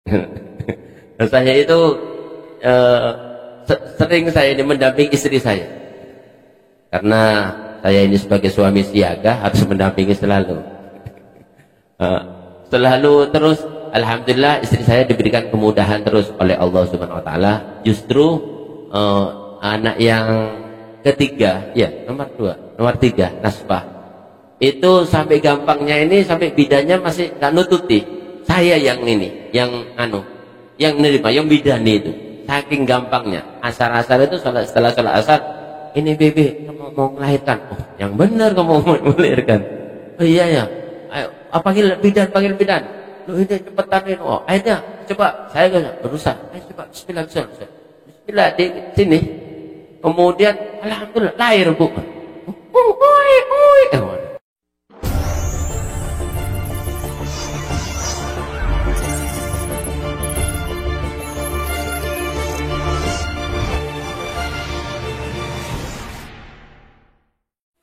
Saya itu eh, sering saya ini mendampingi istri saya, karena saya ini sebagai suami siaga harus mendampingi selalu. Selalu terus, alhamdulillah istri saya diberikan kemudahan terus oleh Allah Subhanahu Wa Taala. Justru anak yang ketiga, ya nomor tiga Nasbah, itu sampai gampangnya ini, sampai bidannya masih nggak nututi. Saya yang ini, yang nerima, yang bidani itu. Saking gampangnya. Asar-asar itu setelah sholat asar, ini bebe, kamu mau melahirkan? Oh, yang benar kamu mau melahirkan. Oh iya ya. Ayo, panggil bidan. Lu ini cepetan ini. Oh, ayo coba. Saya berusaha. Ayo coba. Bismillah. Bismillah di sini. Kemudian, alhamdulillah lahir bu.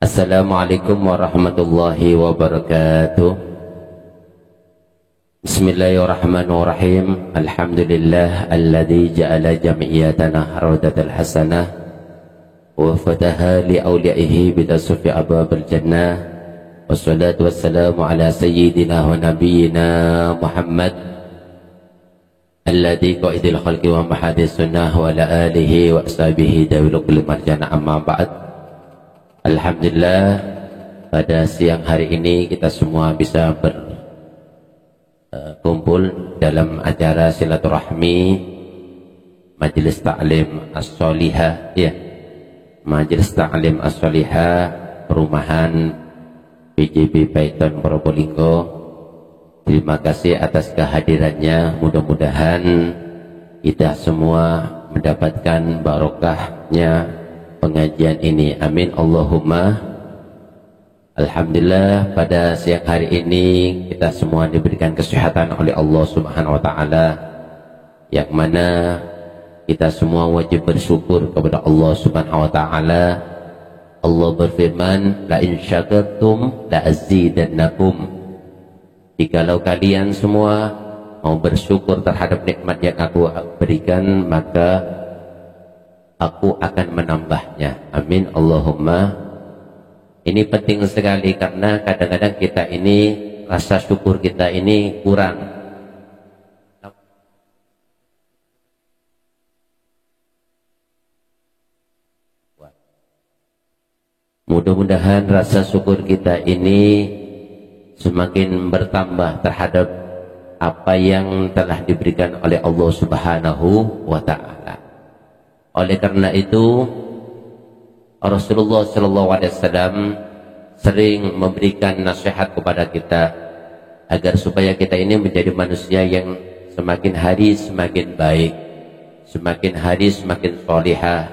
Assalamualaikum warahmatullahi wabarakatuh. Bismillahirrahmanirrahim. Alhamdulillah alladzi ja'ala jam'iyatana haradatal hasanah wa fataha li awliyaihi bitasfi abwabil jannah. Wassalatu wassalamu ala sayyidina wa nabiyyina Muhammad alladzi qaidil khalqi wa mahadis sunnah wa ala alihi wa ashabihi dawil kulli marjana, amma ba'd. Alhamdulillah, pada siang hari ini kita semua bisa berkumpul dalam acara silaturahmi Majelis Ta'lim As-Sholihah, ya, Majelis Ta'lim As-Sholihah Perumahan PJB Paiton Probolinggo. Terima kasih atas kehadirannya. Mudah-mudahan kita semua mendapatkan barokahnya pengajian ini, amin Allahumma. Alhamdulillah, pada siang hari ini kita semua diberikan kesehatan oleh Allah Subhanahu Wa Taala, yang mana kita semua wajib bersyukur kepada Allah Subhanahu Wa Taala. Allah berfirman, la in syakartum la azidannakum. Jikalau kalian semua mau bersyukur terhadap nikmat yang aku berikan, maka aku akan menambahnya, amin Allahumma. Ini penting sekali, karena kadang-kadang kita ini rasa syukur kita ini kurang. Mudah-mudahan rasa syukur kita ini semakin bertambah terhadap apa yang telah diberikan oleh Allah Subhanahu wa Ta'ala. Oleh karena itu, Rasulullah SAW sering memberikan nasihat kepada kita agar supaya kita ini menjadi manusia yang semakin hari semakin baik, semakin hari semakin sholihah,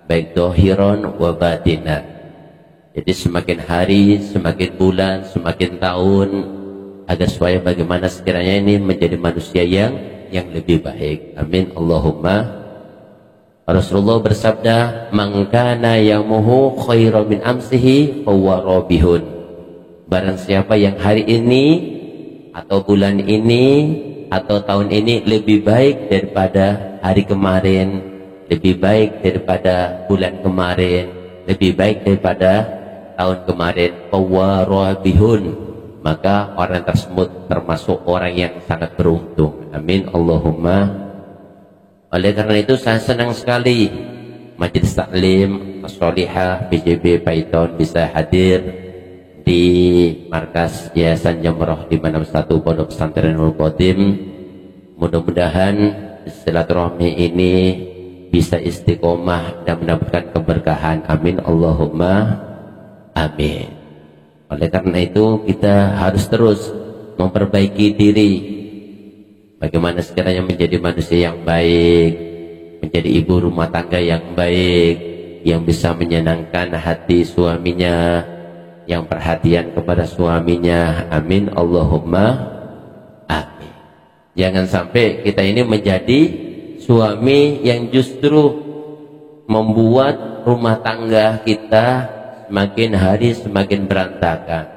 baik dohiron wa batinan. Jadi semakin hari, semakin bulan, semakin tahun, agar supaya bagaimana sekiranya ini menjadi manusia yang lebih baik, amin Allahumma. Rasulullah bersabda, "Man kana yamuhu khairan min amsihi fahuwa rabihun." Barang siapa yang hari ini atau bulan ini atau tahun ini lebih baik daripada hari kemarin, lebih baik daripada bulan kemarin, lebih baik daripada tahun kemarin, fahuwa rabihun, maka orang tersebut termasuk orang yang sangat beruntung, amin Allahumma. Oleh karena itu saya senang sekali Majelis Taklim As-Sholihah PJB Paiton bisa hadir di markas Yayasan Jamrah di mana 1 Pondok Pesantren Nurul Khotim. Mudah-mudahan silaturahmi ini bisa istiqomah dan mendapatkan keberkahan, amin Allahumma amin. Oleh karena itu kita harus terus memperbaiki diri, bagaimana sekiranya menjadi manusia yang baik, menjadi ibu rumah tangga yang baik, yang bisa menyenangkan hati suaminya, yang perhatian kepada suaminya, amin Allahumma amin. Jangan sampai kita ini menjadi suami yang justru membuat rumah tangga kita semakin hari semakin berantakan,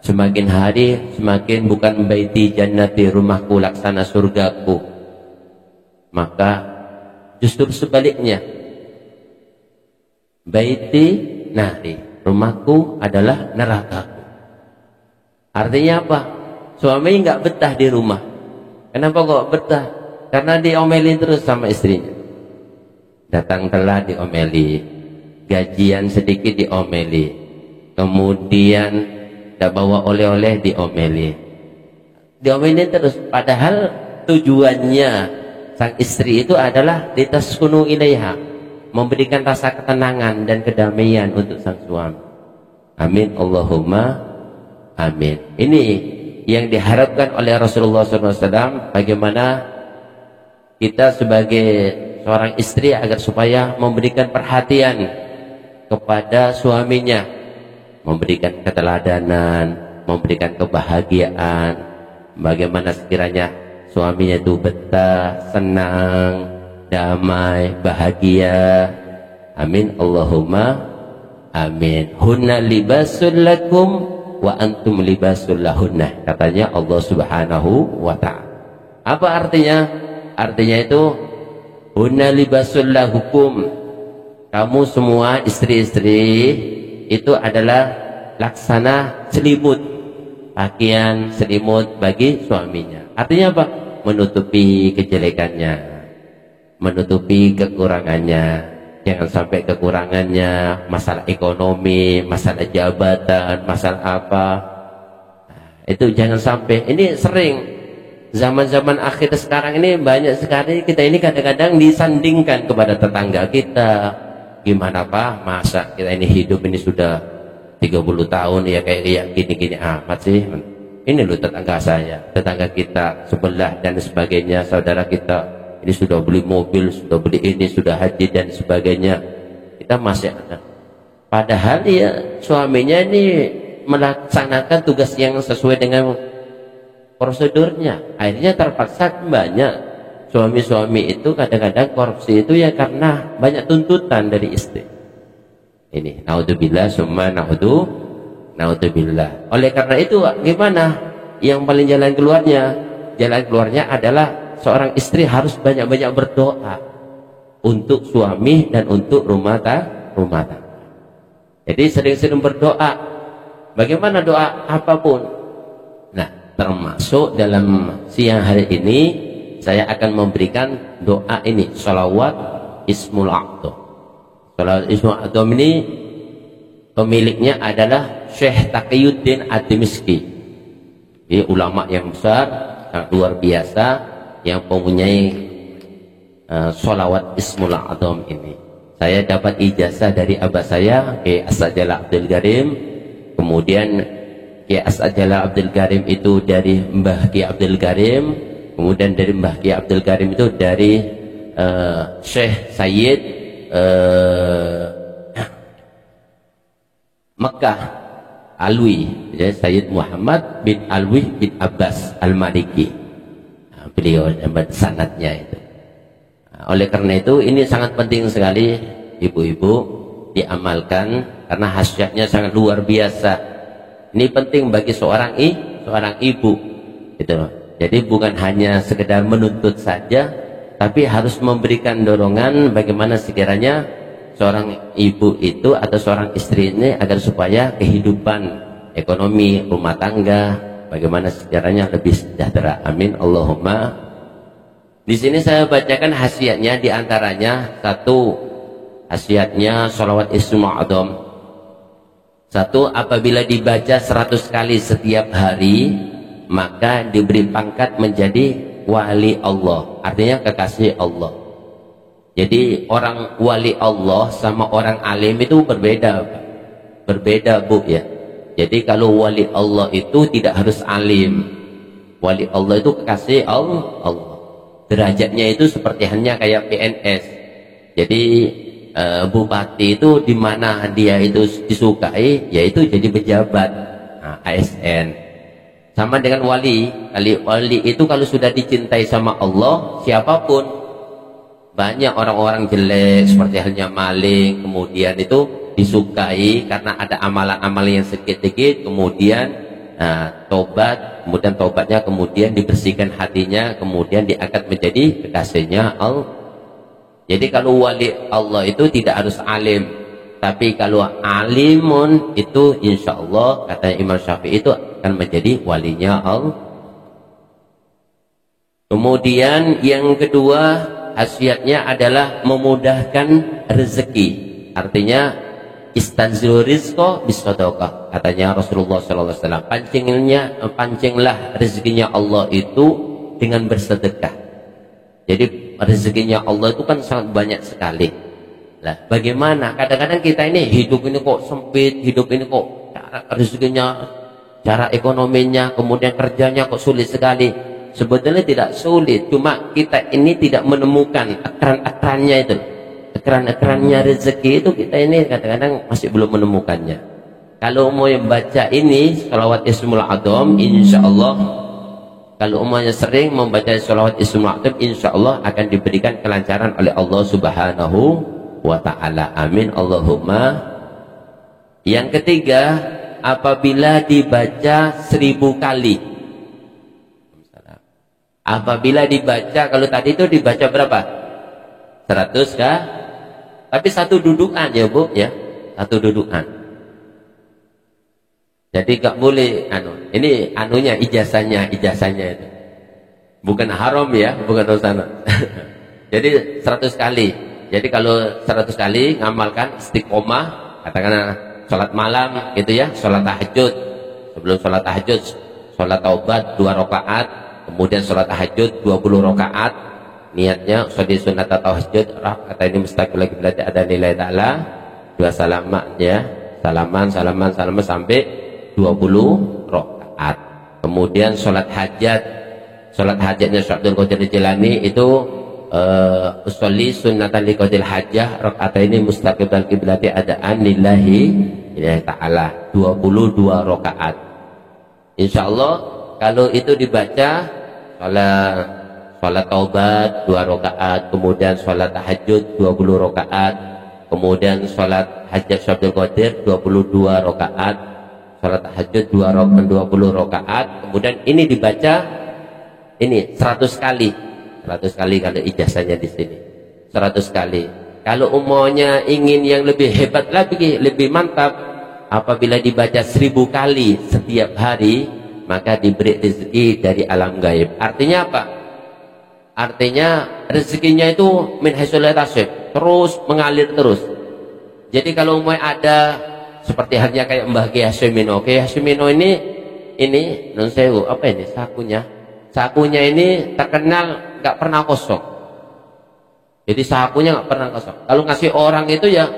Semakin hari semakin bukan baiti jannati, rumahku laksana surgaku. Maka justru sebaliknya, baiti nari, rumahku adalah nerakaku. Artinya apa? Suami nggak betah di rumah. Kenapa kok betah? Karena diomelin terus sama istrinya. Datang telat diomeli, gajian sedikit diomeli, kemudian tidak bawa oleh-oleh diomelin terus. Padahal tujuannya sang istri itu adalah litaskunu ilaiha, memberikan rasa ketenangan dan kedamaian untuk sang suami. Amin Allahumma amin. Ini yang diharapkan oleh Rasulullah SAW. Bagaimana kita sebagai seorang istri agar supaya memberikan perhatian kepada suaminya, memberikan keteladanan, memberikan kebahagiaan. Bagaimana sekiranya suaminya itu betah, senang, damai, bahagia. Amin Allahumma amin. Hunna libasul lakum wa antum libasul lahunna, katanya Allah Subhanahu wa ta'ala. Apa artinya? Artinya itu hunna libasul lahukum, kamu semua istri-istri itu adalah laksana selimut, pakaian selimut bagi suaminya. Artinya apa? Menutupi kejelekannya, menutupi kekurangannya. Jangan sampai kekurangannya masalah ekonomi, masalah jabatan, masalah apa, itu jangan sampai. Ini sering zaman-zaman akhir sekarang ini banyak sekali kita ini kadang-kadang disandingkan kepada tetangga kita. Gimana Pak, masa kita ini hidup ini sudah 30 tahun ya kayak gini-gini amat sih. Ini loh tetangga saya, tetangga kita sebelah dan sebagainya, saudara kita ini sudah beli mobil, sudah beli ini, sudah haji dan sebagainya. Kita masih ada. Padahal ya suaminya ini melaksanakan tugas yang sesuai dengan prosedurnya. Akhirnya terpaksa banyak suami-suami itu kadang-kadang korupsi itu ya karena banyak tuntutan dari istri. Ini naudzubillah summa naudzubillah. Oleh karena itu gimana? Yang paling jalan keluarnya? Jalan keluarnya adalah seorang istri harus banyak-banyak berdoa untuk suami dan untuk rumah tangga. Jadi sering-sering berdoa. Bagaimana doa? Apapun. Nah, termasuk dalam siang hari ini saya akan memberikan doa ini, sholawat Ismul A'dham. Sholawat Ismul A'dham ini pemiliknya adalah Syekh Taqiyuddin Ad-Dimishqi. Ini ulama yang besar, sangat luar biasa, yang mempunyai sholawat Ismul A'dham ini. Saya dapat ijazah dari abah saya, Kiai As'ad-Jalal Abdul Karim. Kemudian Kiai As'ad-Jalal Abdul Karim itu dari Mbah Kiai Abdul Karim. Kemudian dari Mbah Kiai Abdul Karim itu dari Syekh Sayyid Mekah Alwi, ya, Sayyid Muhammad bin Alwi bin Abbas Al-Maliki. Beliau dapat sanadnya itu. Oleh karena itu ini sangat penting sekali ibu-ibu diamalkan karena khasiatnya sangat luar biasa. Ini penting bagi seorang ibu gitu loh. Jadi bukan hanya sekedar menuntut saja, tapi harus memberikan dorongan bagaimana sekiranya seorang ibu itu atau seorang istri ini agar supaya kehidupan ekonomi rumah tangga bagaimana sekiranya lebih sejahtera. Amin Allahumma. Di sini saya bacakan khasiatnya, diantaranya satu, khasiatnya sholawat Ismul A'dham. Satu, apabila dibaca 100 kali setiap hari, maka diberi pangkat menjadi wali Allah, artinya kekasih Allah. Jadi orang wali Allah sama orang alim itu berbeda, Bu ya. Jadi kalau wali Allah itu tidak harus alim. Wali Allah itu kekasih Allah. Derajatnya itu seperti hanya kayak PNS. Jadi bupati itu di mana dia itu disukai, yaitu jadi pejabat. Nah, ASN. Sama dengan wali. Wali itu kalau sudah dicintai sama Allah, siapapun. Banyak orang-orang jelek seperti halnya maling, kemudian itu disukai karena ada amalan-amalan yang sedikit-sedikit, kemudian Nah, tobat, kemudian tobatnya kemudian dibersihkan hatinya, kemudian diangkat menjadi kekasihnya Allah. Jadi kalau wali Allah itu tidak harus alim, tapi kalau alimun itu insya Allah kata Imam Syafi'i itu akan menjadi walinya Allah. Kemudian yang kedua khasiatnya adalah memudahkan rezeki. Artinya istanzilu rizqa bisadaqah, katanya Rasulullah sallallahu alaihi wasallam. Pancinglah rezekinya Allah itu dengan bersedekah. Jadi rezekinya Allah itu kan sangat banyak sekali. Lah, bagaimana? Kadang-kadang kita ini hidup ini kok sempit, hidup ini kok cara rezekinya, cara ekonominya, kemudian kerjanya kok sulit sekali. Sebetulnya tidak sulit, cuma kita ini tidak menemukan akran-akrannya itu. Akran-akrannya rezeki itu kita ini kadang-kadang masih belum menemukannya. Kalau mau yang baca ini sholawat Ismul Adzam, insya Allah, kalau umumnya sering membaca sholawat Ismul Adzam, insya Allah akan diberikan kelancaran oleh Allah Subhanahu wa Ta'ala. Amin Allahumma. Yang ketiga, apabila dibaca 1000 kali. Apabila dibaca, kalau tadi itu dibaca berapa? 100 kah? Tapi satu dudukan ya Bu ya, satu dudukan. Jadi gak boleh ini anunya ijazahnya itu. Bukan haram ya, bukan dosa. Jadi 100 kali. Jadi kalau 100 kali ngamalkan istiqomah, katakanlah sholat malam gitu ya, sholat tahajud. Sebelum sholat tahajud, sholat taubat 2 rakaat, kemudian sholat tahajud 20 rakaat. Niatnya sholat sunat tahajud, kata ini mustaqil lagi berarti ada nilai ta'ala 2 salaman ya, salaman sampai 20 rakaat. Kemudian sholat hajatnya Syekh Abdul Qadir Jilani itu usolli sunnatan liqadil hajjah rakaataini mustaqibil qiblati adaan lillahi ta'ala 22 rakaat. Insyaallah kalau itu dibaca sholat taubat 2 rakaat, kemudian sholat tahajud 20 rakaat, kemudian sholat hajat Syabdul Qadir 22 rakaat, sholat tahajud 20 rakaat, kemudian ini dibaca ini 100 kali. 100 kali kalau ijazahnya di sini. 100 kali. Kalau umumnya ingin yang lebih hebat lagi, lebih mantap, apabila dibaca 1000 kali setiap hari, maka diberi rezeki dari alam gaib. Artinya apa? Artinya rezekinya itu min haitsu la yahtasib, terus mengalir terus. Jadi kalau mau ada seperti halnya kayak Mbah Kiai Hasyimino. Kiai Hasyimino ini non sewu apa ini sakunya? Sakunya ini terkenal nggak pernah kosong. Jadi sakunya nggak pernah kosong. Kalau ngasih orang itu ya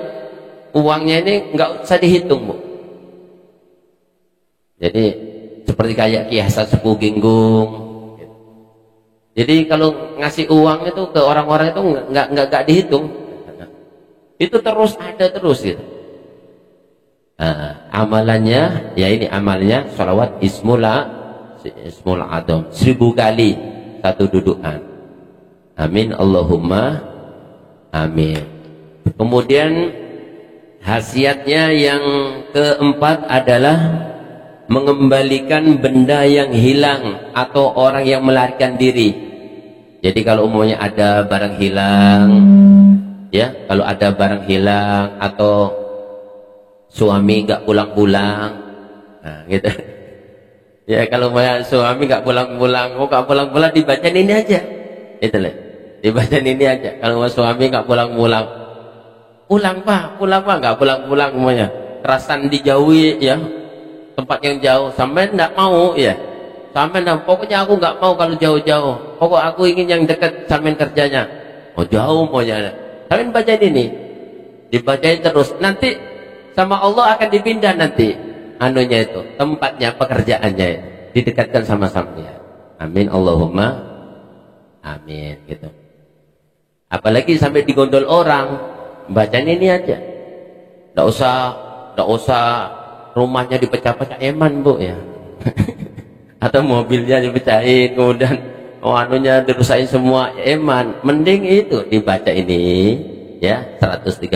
uangnya ini nggak usah dihitung Bu. Jadi seperti kayak Ki Hasan Sepuh Ginggung. Jadi kalau ngasih uang itu ke orang-orang itu nggak dihitung. Itu terus ada terus gitu. Amalannya ya ini amalnya sholawat Ismul Adzam 1000 kali satu dudukan. Amin Allahumma amin. Kemudian khasiatnya yang keempat adalah mengembalikan benda yang hilang atau orang yang melarikan diri. Jadi kalau umumnya ada barang hilang ya, kalau ada barang hilang atau suami nggak pulang-pulang, nah gitu ya, kalau suami nggak pulang-pulang, nggak pulang-pulang, dibacain ini aja, itu lah, dibacain ini aja. Kalau suami nggak pulang-pulang, pulang pak, nggak pulang-pulang semuanya, kerasan dijauhi ya, tempat yang jauh, sampai nggak mau ya, sampai pokoknya aku nggak mau kalau jauh-jauh, pokok aku ingin yang dekat sampai kerjanya, mau jauh maunya, sampai bacain ini, dibacain terus, nanti sama Allah akan dipindah nanti anunya itu, tempatnya, pekerjaannya didekatkan sama-sama ya. Amin Allahumma amin gitu. Apalagi sampai digondol orang, bacaan ini aja, nggak usah rumahnya dipecah-pecah, eman Bu ya. Atau mobilnya dipecahin, kemudian anunya dirusain semua, eman. Mending itu dibaca ini ya 113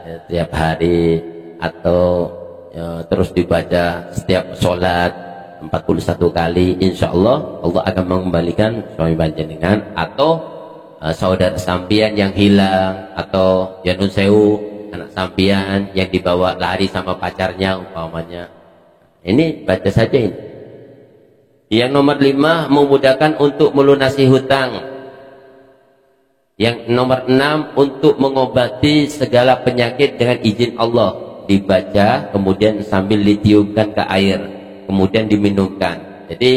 ya, tiap hari, atau ya, terus dibaca setiap sholat 41 kali, insya Allah Allah akan mengembalikan suami panjenengan atau saudara sampian yang hilang, atau ya nun sewu anak sampian yang dibawa lari sama pacarnya umpamanya. Ini baca saja ini. Yang nomor 5, memudahkan untuk melunasi hutang. Yang nomor 6, untuk mengobati segala penyakit dengan izin Allah. Dibaca kemudian sambil ditiupkan ke air, kemudian diminumkan. Jadi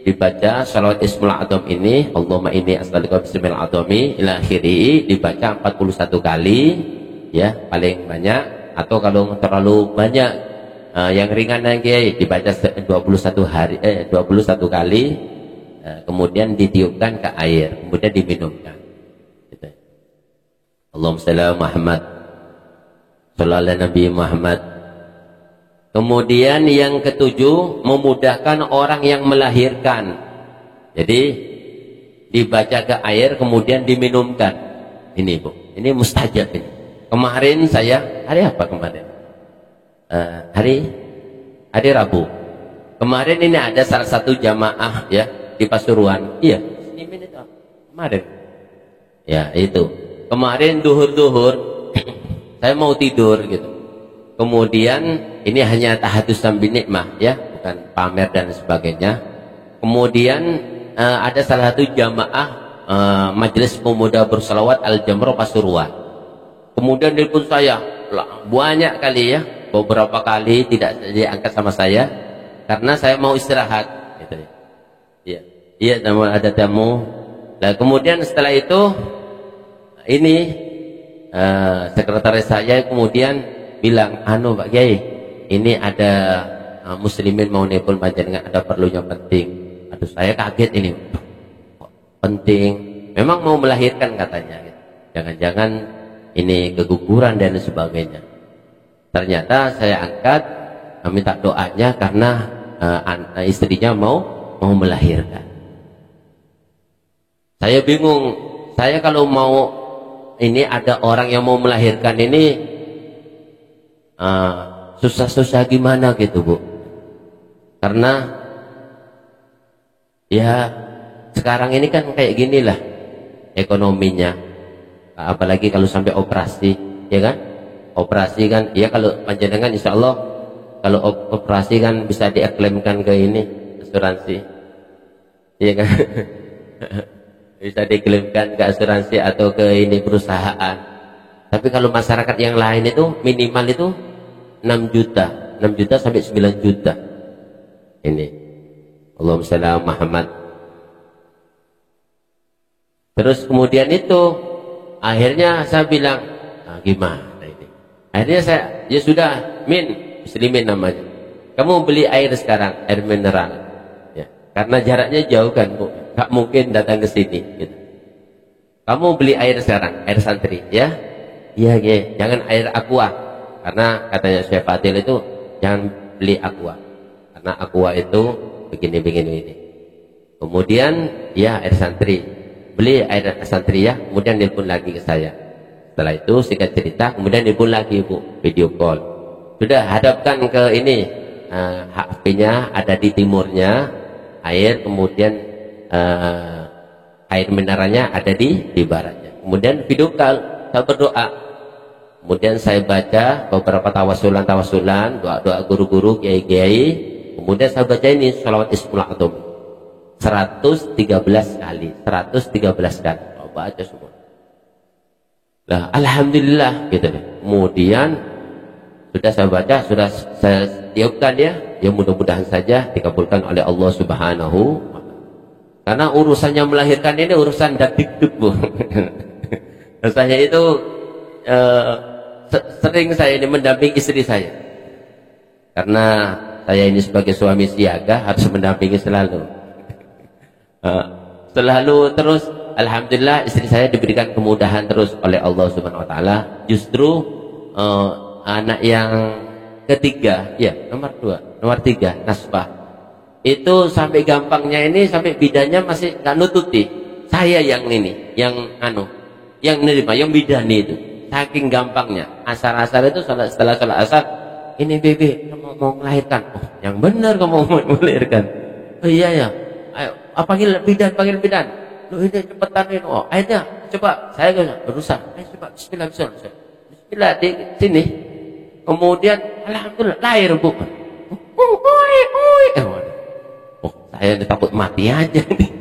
dibaca salawat Ismul A'zam ini, Allahumma inni as'aluka bismil a'zami ila akhiri, dibaca 41 kali ya paling banyak, atau kalau terlalu banyak yang ringan lagi dibaca 21 kali, kemudian ditiupkan ke air, kemudian diminumkan gitu. Allahumma shalli ala Muhammad, shallallahu Nabi Muhammad. Kemudian yang ketujuh, memudahkan orang yang melahirkan. Jadi dibaca ke air kemudian diminumkan. Ini Bu, ini mustajab ini. Kemarin saya, hari apa kemarin? Hari Rabu. Kemarin ini ada salah satu jamaah ya di Pasuruan. Iya, ini itu kemarin. Ya itu. Kemarin duhur saya mau tidur gitu. Kemudian ini hanya tahadusan binikmah ya, bukan pamer dan sebagainya. Kemudian ada salah satu jamaah majelis pemuda bersalawat Al-Jamrah Pasuruan. Kemudian telepon saya banyak kali ya, beberapa kali tidak diangkat sama saya karena saya mau istirahat gitu ya. Iya, iya, ada tamu. Nah, kemudian setelah itu ini sekretaris saya kemudian bilang, Pak Kiai, ini ada muslimin mau nelpon panjenengan, ada perlunya penting. Aduh, saya kaget ini. Penting. Memang mau melahirkan katanya. Jangan-jangan ini keguguran dan sebagainya. Ternyata saya angkat, minta doanya karena istrinya mau melahirkan. Saya bingung. Saya kalau mau ini ada orang yang mau melahirkan ini susah-susah gimana gitu Bu, karena ya sekarang ini kan kayak gini lah ekonominya, apalagi kalau sampai operasi ya kan, operasi kan ya, kalau panjenengan insya Allah kalau operasi kan bisa diaklaimkan ke ini asuransi ya kan. Bisa diklaimkan ke asuransi atau ke ini perusahaan. Tapi kalau masyarakat yang lain itu minimal itu 6 juta sampai 9 juta. Ini. Allahumma shalli ala Muhammad. Terus kemudian itu akhirnya saya bilang, gimana ini? Akhirnya saya, ya sudah, muslimin namanya. Kamu beli air sekarang, air mineral. Ya, karena jaraknya jauh kan, Bu. Gak mungkin datang ke sini gitu. Kamu beli air sekarang, air santri ya. Iya, jangan air aqua. Karena katanya Syekh Fadil itu jangan beli aqua. Karena aqua itu begini. Kemudian ya air santri. Beli air santri ya, kemudian nelpon lagi ke saya. Setelah itu singkat cerita, kemudian nelpon lagi Bu, video call. Sudah hadapkan ke ini, HP-nya ada di timurnya, air kemudian air mineralnya ada di baratnya. Kemudian video call, saya berdoa. Kemudian saya baca beberapa tawasulan, doa-doa guru-guru, kiai-kiai. Kemudian saya baca ini sholawat Ismul A'zam 113 kali. Oh, baca semua. Nah, alhamdulillah gitu. Kemudian sudah saya baca, sudah saya tiupkan ya. Ya mudah-mudahan saja dikabulkan oleh Allah Subhanahu. Karena urusannya melahirkan ini urusan dakdikduk Bu. Saya itu sering saya ini mendampingi istri saya. Karena saya ini sebagai suami siaga harus mendampingi selalu. Terus alhamdulillah istri saya diberikan kemudahan terus oleh Allah Subhanahu wa taala. Justru anak yang ketiga, ya, nomor 3, Nasbah. Itu sampai gampangnya ini, sampai bidannya masih nggak nututi. Saya yang ini, yang nerima, yang bidani itu. Saking gampangnya. Asar-asar itu setelah sholat asar, ini bebe mau melahirkan. Oh, yang benar kamu mau melahirkan. Oh iya ya. Ayo, panggil bidan. Lu ini cepetan ini. Oh, akhirnya coba saya berusaha. Ayo coba bismillah. Bismillah di sini. Kemudian alhamdulillah lahir Bu. Oh, saya takut mati aja nih.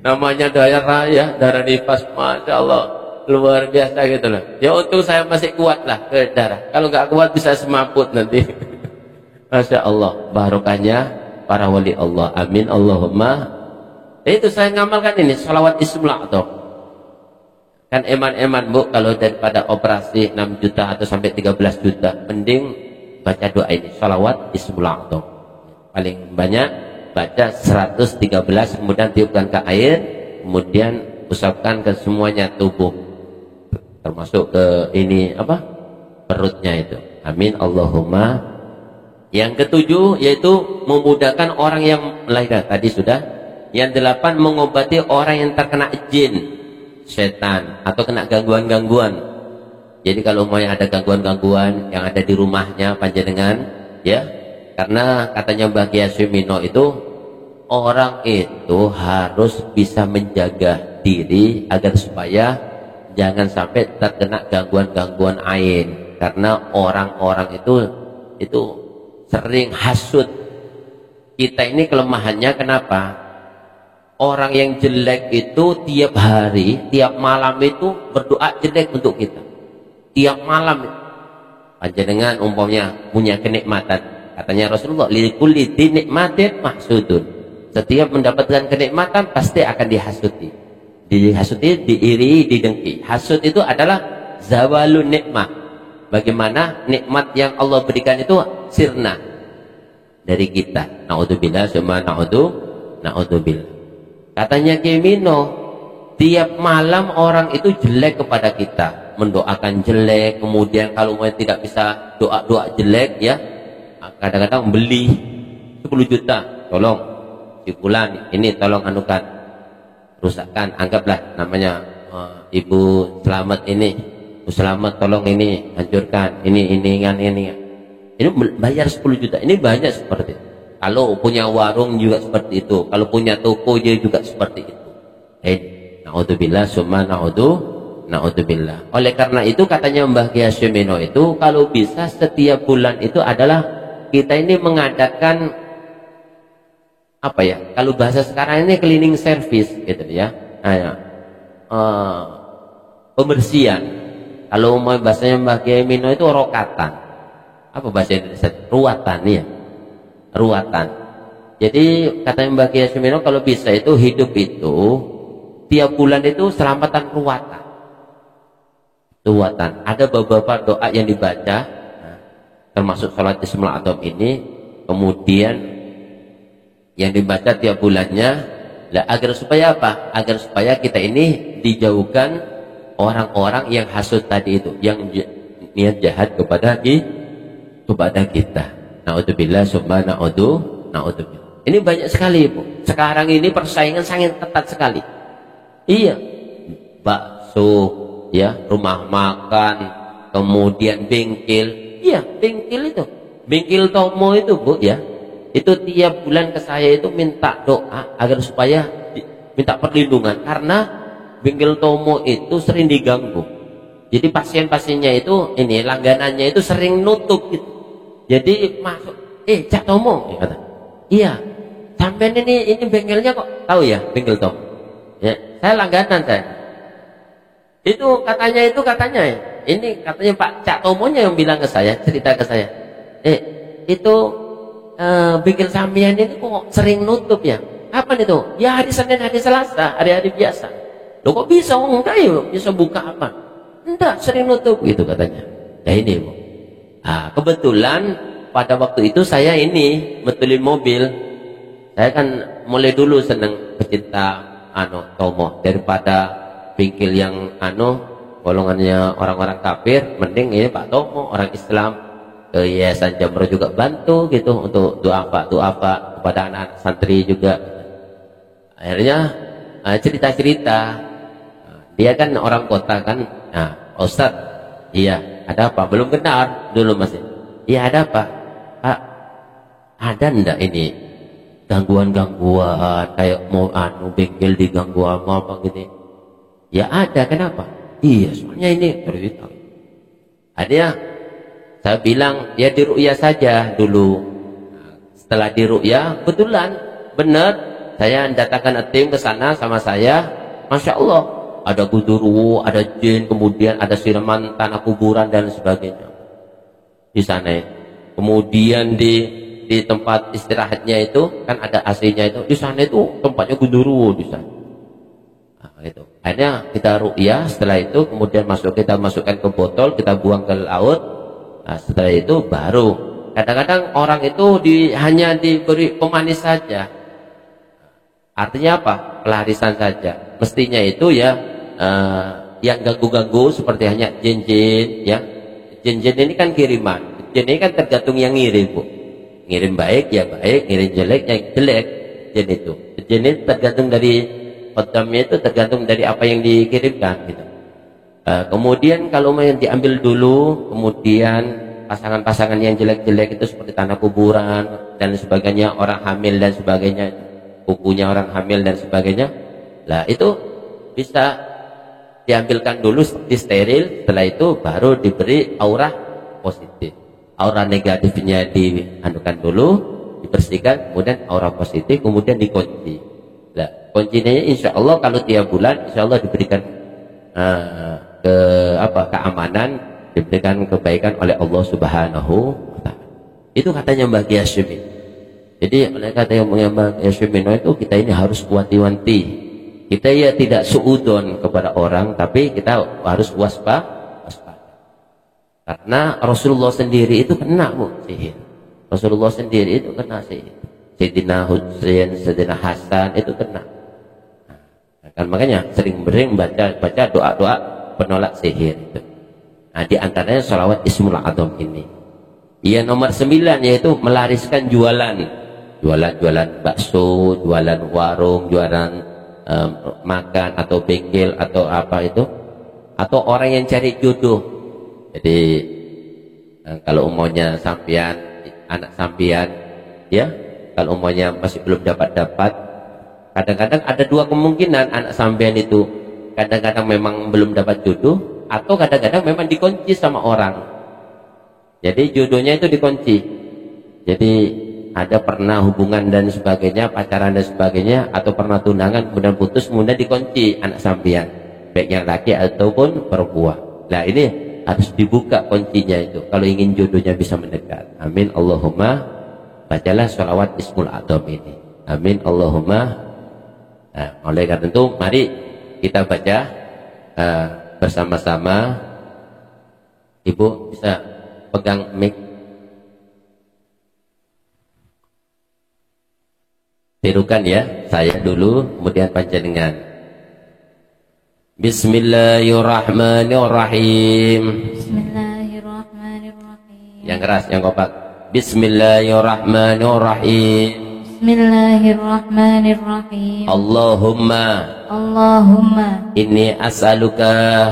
Namanya darah nifas, masya Allah luar biasa gitu loh. Ya untung saya masih kuat lah ke darah. Kalau nggak kuat bisa semaput nanti. Masya Allah, barokahnya para wali Allah. Amin Allahumma. Itu saya ngamalkan ini salawat ismul a'dham. Kan eman-eman Bu, kalau daripada operasi 6 juta atau sampai 13 juta, mending baca doa ini salawat ismul a'dham. Paling banyak baca 113, kemudian tiupkan ke air, kemudian usapkan ke semuanya tubuh, termasuk ke ini apa, perutnya itu. Amin Allahumma. Yang ketujuh yaitu memudahkan orang yang melahirkan, tadi sudah. Yang 8 mengobati orang yang terkena jin, setan, atau kena gangguan-gangguan. Jadi kalau mau ada gangguan-gangguan yang ada di rumahnya panjenengan, ya, karena katanya Mbah Kiai Sumino itu orang itu harus bisa menjaga diri agar supaya jangan sampai terkena gangguan-gangguan ain, karena orang-orang itu sering hasud. Kita ini kelemahannya kenapa? Orang yang jelek itu tiap hari, tiap malam itu berdoa jelek untuk kita. Tiap malam panjenengan umpamanya punya kenikmatan, katanya Rasulullah, likulli nikmatin mahsudun. Setiap mendapatkan kenikmatan pasti akan dihasuti. Dihasuti, diiri, didengki. Hasud itu adalah zawalun nikmah. Bagaimana nikmat yang Allah berikan itu sirna dari kita. Naudzubillah, summa naudzubillah. Katanya Kemino, tiap malam orang itu jelek kepada kita, mendoakan jelek. Kemudian kalau mau tidak bisa doa jelek, ya kadang-kadang beli 10 juta, tolong si fulan ini tolong anukan, rusakkan, anggaplah namanya Ibu Selamat ini, Bu Selamat tolong ini hancurkan, ini bayar 10 juta. Ini banyak seperti itu. Kalau punya warung juga seperti itu, kalau punya toko dia juga seperti itu. Naudzubillah, summa naudzubillah. Oleh karena itu katanya Mbah Kiai Sumino itu, kalau bisa setiap bulan itu adalah kita ini mengadakan apa ya? Kalau bahasa sekarang ini cleaning service gitu ya. Pembersihan. Kalau mau bahasanya Mbah Kiai Mino itu rokatan. Apa bahasa Indonesia? Ruatan ya. Ruatan. Jadi katanya Mbah Kiai Sumino kalau bisa itu hidup itu tiap bulan itu selamatan ruatan. Ada beberapa doa yang dibaca, termasuk salat ismul a'dham ini, kemudian yang dibaca tiap bulannya, agar supaya apa? Agar supaya kita ini dijauhkan orang-orang yang hasud tadi itu, yang niat jahat kepada kita. Naudzubillah, summa naudzubillah. Ini banyak sekali Bu. Sekarang ini persaingan sangat ketat sekali. Iya, bakso, ya, rumah makan, kemudian bengkel. Iya, bengkel itu, bengkel Tomo itu Bu ya. Itu tiap bulan ke saya itu minta doa agar supaya minta perlindungan, karena bengkel Tomo itu sering diganggu. Jadi pasien-pasiennya itu ini langganannya itu sering nutup gitu. Jadi masuk, Cak Tomo, ya kata, iya, sampai ini bengkelnya kok tahu ya, bengkel Tomo. Ya, saya langganan saya. Itu katanya ini katanya Pak Cak Tomonya yang bilang ke saya, cerita ke saya, itu bengkel sampean ini kok sering nutup ya? Kapan itu? Ya hari Senin, hari Selasa, hari-hari biasa. Loh kok bisa? Oh enggak ya, bisa buka apa? Enggak, sering nutup gitu katanya. Ya ini Bu. Kebetulan pada waktu itu saya ini betulin mobil. Saya kan mulai dulu seneng pecinta Tomo, daripada bengkel yang golongannya orang-orang kafir, mending ini Pak Tomo orang Islam. Yayasan Jamro juga bantu gitu untuk doa kepada anak santri juga. Akhirnya cerita-cerita, dia kan orang kota kan, Ustaz, iya. ada apa? Belum kenal dulu masih. Iya, ada apa? Pak, ada ndak ini gangguan-gangguan kayak mau bengkel diganggu apa gitu? Ya ada, kenapa? Iya, soalnya ini cerita. Ada, saya bilang ya diruqyah saja dulu. Setelah diruqyah, kebetulan benar saya datangkan tim ke sana sama saya, masya Allah ada guduru, ada jin, kemudian ada siraman tanah kuburan dan sebagainya di sana. Kemudian di tempat istirahatnya itu kan ada AC-nya itu, di sana itu tempatnya guduru di sana. Nah, itu. Akhirnya kita ruqyah, setelah itu kemudian kita masukkan ke botol, kita buang ke laut. Nah, setelah itu baru kadang-kadang orang itu hanya diberi pemanis saja. Artinya apa? Pelarisan saja. Mestinya itu ya yang ganggu-ganggu seperti hanya jin-jin ya. Jin-jin ini kan kiriman. Jin ini kan tergantung yang ngirim, Bu. Ngirim baik ya baik, ngirim jelek ya jelek. Jin itu. Jin ini tergantung dari kodamnya, itu tergantung dari apa yang dikirimkan gitu. Kemudian kalau yang diambil dulu, kemudian pasangan-pasangan yang jelek-jelek itu seperti tanah kuburan dan sebagainya, orang hamil dan sebagainya, kukunya orang hamil dan sebagainya. Lah itu bisa diambilkan dulu seperti steril, setelah itu baru diberi aura positif. Aura negatifnya dianukan dulu, dibersihkan, kemudian aura positif, kemudian dikunci. Nah, kuncinya insya Allah kalau tiap bulan insya Allah diberikan keamanan, diberikan kebaikan oleh Allah Subhanahu wa Ta'ala. Itu katanya Mbak Yasmin. Jadi oleh kata yang Mbak Yasmin itu kita ini harus wanti-wanti. Kita ya tidak suudon kepada orang, tapi kita harus waspada. Karena Rasulullah sendiri itu kena sihir. Rasulullah sendiri itu kena sihir. Sayyidina Husain, Sayyidina Hasan itu kena. Nah, kan makanya sering-sering baca doa-doa penolak sihir itu. Nah, di antaranya sholawat Ismul A'zam ini. Yang nomor 9 yaitu melariskan jualan bakso, jualan warung, jualan makan atau bengkel atau apa itu, atau orang yang cari jodoh. Jadi kalau umumnya sampian, anak sampian ya, kalau umumnya masih belum dapat, kadang-kadang ada dua kemungkinan anak sampian itu, kadang-kadang memang belum dapat jodoh, atau kadang-kadang memang dikunci sama orang. Jadi jodohnya itu dikunci. Jadi ada pernah hubungan dan sebagainya, pacaran dan sebagainya, atau pernah tunangan kemudian putus, kemudian dikunci anak sampean, baik yang laki ataupun perempuan. Nah ini harus dibuka kuncinya itu kalau ingin jodohnya bisa mendekat. Amin Allahumma. Bacalah sholawat Ismul A'zam ini. Amin Allahumma. Nah, oleh karena itu mari kita baca bersama-sama. Ibu bisa pegang mic. Tirukan ya, saya dulu kemudian panjenengan. Bismillahirrahmanirrahim. Bismillahirrahmanirrahim. Yang keras, yang kompak. Bismillahirrahmanirrahim. Bismillahirrahmanirrahim. Allahumma inni as'aluka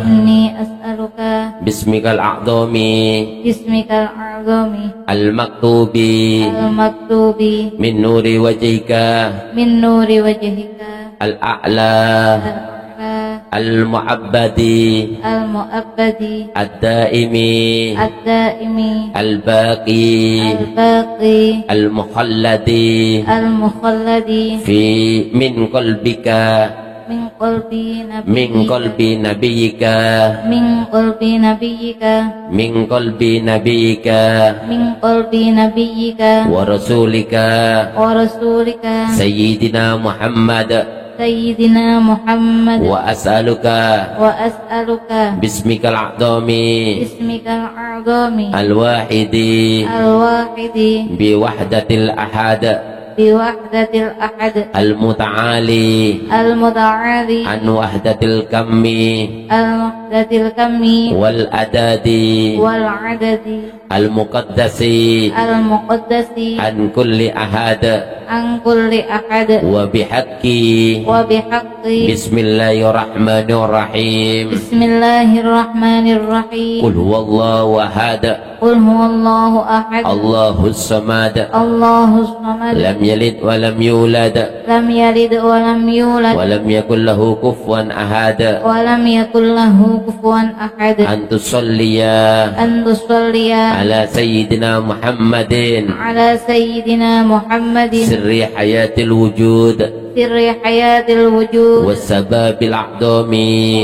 bismikal a'zami al-maktubi min nuri wajhika al-a'la al-mu'abbadi ad-daimi al-baqi al-mukhalladi fi min qalbika min qalbi nabiyyika wa rasulika sayyidina Muhammad wa as'aluka bismikal a'zami al-wahidi bi wahdatil ahad بوحدة الأحد المتعالي المتعالي عن وحدة الكم الوحدة الكم والعدد والعدد المقدس المقدس عن كل أحد عن كل أحد وبحق وبحق بسم الله الرحمن الرحيم بسم الله الرحمن الرحيم قل هو الله أحد قل هو الله أحد الله الصمد الله الصمد لم يلد ولم يولد لم يلد ولم يولد ولم يكن له كفوا أحد ولم يكن له كفوا أحد أن تصلي أن تصلي على سيدنا محمد على سيدنا محمد سر حياة الوجود سر حياة الوجود والسبب الأعظم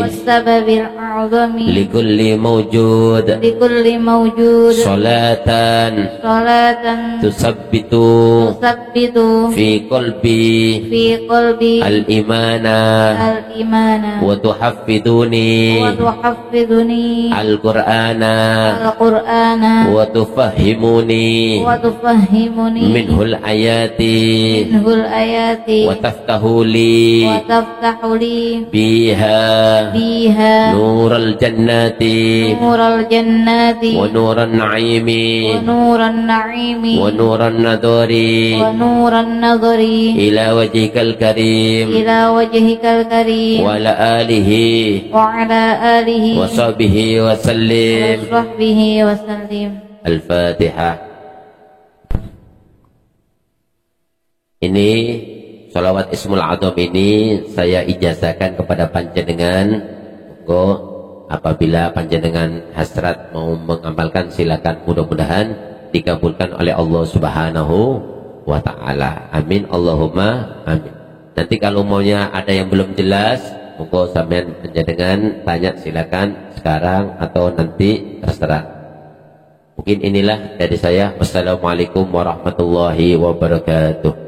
والسبب الأعظم لكل موجود لكل موجود صلاة صلاة تثبت تثبت في قلبي في قلبي الإيمان الإيمان وتحفظني وتحفظني القرآن القرآن وتفهمني وتفهمني منه الآيات منه الآيات وتفتح لي وتفتح لي بها نور الجنات نور الجنات ونور النعيم ونور النعيم ونور النظر ونور النظر إلى وجهك الكريم إلى وجهك الكريم وعلى آله وعلى آله وصحبه وسلم وصحبه وسلم. Al-Fatihah. Ini sholawat Ismul Adzam ini saya ijazahkan kepada panjenengan. Monggo apabila panjenengan hasrat mau mengamalkan silakan, mudah-mudahan dikabulkan oleh Allah Subhanahu wa taala. Amin Allahumma amin. Nanti kalau maunya ada yang belum jelas, monggo sampean panjenengan tanya silakan sekarang atau nanti terserah. Mungkin inilah dari saya. Wassalamualaikum warahmatullahi wabarakatuh.